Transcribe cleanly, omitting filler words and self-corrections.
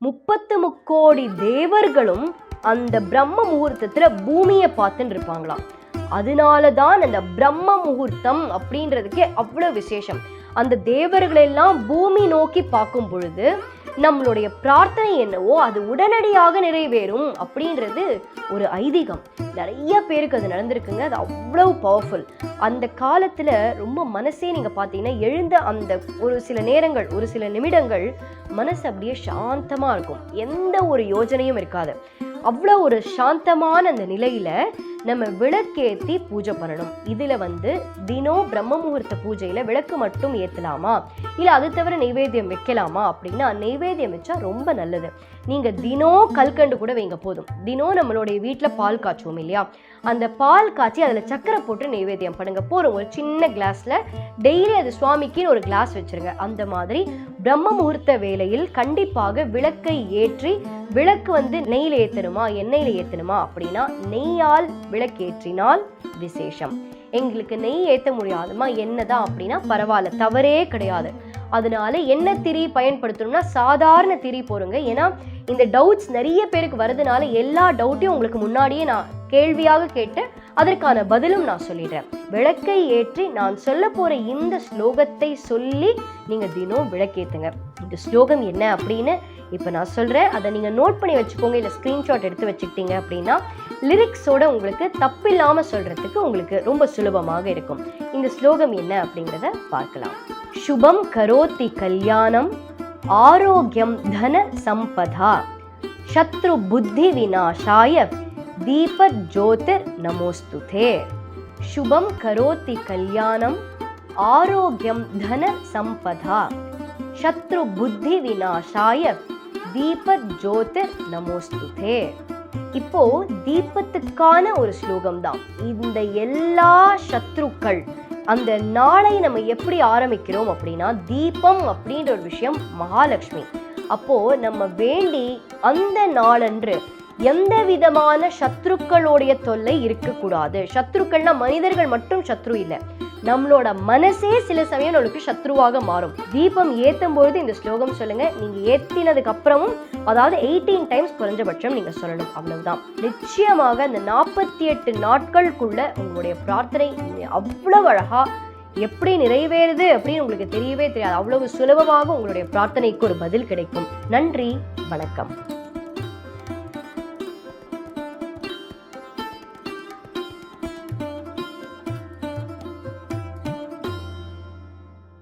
33 தேவர்களும் அந்த பிரம்ம முகூர்த்தத்துல பூமியை பார்த்துன்னு இருப்பாங்களாம். அதனாலதான் அந்த பிரம்ம முகூர்த்தம் அப்படின்றதுக்கே அவ்வளவு விசேஷம். அந்த தேவர்களெல்லாம் பூமி நோக்கி பார்க்கும் பொழுது நம்மளுடைய பிரார்த்தனை என்னவோ அது உடனடியாக நிறைவேறும் அப்படின்றது ஒரு ஐதீகம். நிறைய பேருக்கு அது நடந்திருக்குங்க. அது அவ்வளவு பவர்ஃபுல். அந்த காலத்துல ரொம்ப மனசே நீங்க பார்த்தீங்கன்னா எழுந்த அந்த ஒரு சில நேரங்கள், ஒரு சில நிமிடங்கள் மனசு அப்படியே சாந்தமா இருக்கும். எந்த ஒரு யோஜனையும் இருக்காது. அவ்வளோ ஒரு சாந்தமான அந்த நிலையில நம்ம விளக்கேற்றி பூஜை பண்ணணும். இதுல தினம் பிரம்ம முகூர்த்த பூஜையில விளக்கு மட்டும் ஏற்றலாமா, இல்லை அது தவிர நைவேத்தியம் வைக்கலாமா அப்படின்னா, நைவேத்தியம் வச்சா ரொம்ப நல்லது. நீங்க தினம் கல்கண்டு கூட வைங்க போதும். தினம் நம்மளுடைய வீட்டில் பால் காய்ச்சுவோம் இல்லையா, அந்த பால் காய்ச்சி அதில் சக்கரை போட்டு நைவேத்தியம் பண்ணுங்க போறோம். ஒரு சின்ன கிளாஸ்ல டெய்லி அது சுவாமிக்குன்னு ஒரு கிளாஸ் வச்சிருங்க. அந்த மாதிரி பிரம்ம முகூர்த்த வேளையில் கண்டிப்பாக விளக்கை ஏற்றி, விளக்கு நெய்யில் ஏற்றணுமா எண்ணெயில் ஏற்றணுமா அப்படின்னா நெய்யால் விளக்கேற்றினால் விசேஷம். எங்களுக்கு நெய் ஏற்ற முடியாதுமா எண்ணெய் தான் அப்படின்னா பரவாயில்ல, தவறே கிடையாது. அதனால எண்ணெய் திரி பயன்படுத்தணும்னா சாதாரண திரி போருங்க. ஏன்னா இந்த டவுட்ஸ் நிறைய பேருக்கு வரதுனால எல்லா டவுட்டையும் உங்களுக்கு முன்னாடியே நான் கேள்வியாக கேட்டு அதற்கான பதிலும் நான் சொல்லிடுறேன். விளக்கை ஏற்றி நான் சொல்ல போற இந்த ஸ்லோகத்தை சொல்லி நீங்க தினம் விளக்கேத்துங்க. இந்த ஸ்லோகம் என்ன அப்படின்னு இப்ப நான் சொல்றேன். அதை நீங்க நோட் பண்ணி வச்சுக்கோங்க, இல்லை ஸ்கிரீன்ஷாட் எடுத்து வச்சுக்கிட்டீங்க அப்படின்னா லிரிக்ஸோட உங்களுக்கு தப்பில்லாம சொல்றதுக்கு உங்களுக்கு ரொம்ப சுலபமாக இருக்கும். இந்த ஸ்லோகம் என்ன அப்படிங்கிறத பார்க்கலாம். சுபம் கரோதி கல்யாணம் ஆரோக்கியம் தன சம்பதா சத்ரு புத்தி விநாசாய தீப ஜோதிர் நமோஸ்துதே. சுபம் கரோதி கல்யாணம் ஆரோக்கியம் தன சம்பதா சத்ரு புத்தி விநாசாய தீப ஜோதிர் நமோஸ்துதே. இப்போ தீபத்துக்கான ஒரு ஸ்லோகம் தான். இந்த எல்லா சத்ருக்கள் அந்த நாளை நம்ம எப்படி ஆரம்பிக்கிறோம் அப்படின்னா, தீபம் அப்படின்ற ஒரு விஷயம் மகாலட்சுமி. அப்போ நம்ம வேண்டி அந்த நாளன்று எந்த விதமான சத்ருக்களுடைய தொல்லை இருக்கக்கூடாது. சத்ருக்கள்னா மனிதர்கள் மட்டும் சத்ரு இல்லை, நம்மளோட மனசே சில சமயம் நம்மளுக்கு சத்ருவாக மாறும். தீபம் ஏற்றும் பொழுது இந்த ஸ்லோகம் சொல்லுங்க. நீங்க ஏற்றினதுக்கு அப்புறமும் அதாவது 18 டைம்ஸ் குறைஞ்சபட்சம் நீங்க சொல்லணும். அவ்வளவுதான். நிச்சயமாக அந்த 48 நாட்களுக்குள்ள உங்களுடைய பிரார்த்தனை அவ்வளவு அழகா எப்படி நிறைவேறுது அப்படின்னு உங்களுக்கு தெரியவே தெரியாது. அவ்வளவு சுலபமாக உங்களுடைய பிரார்த்தனைக்கு ஒரு பதில் கிடைக்கும். நன்றி, வணக்கம்.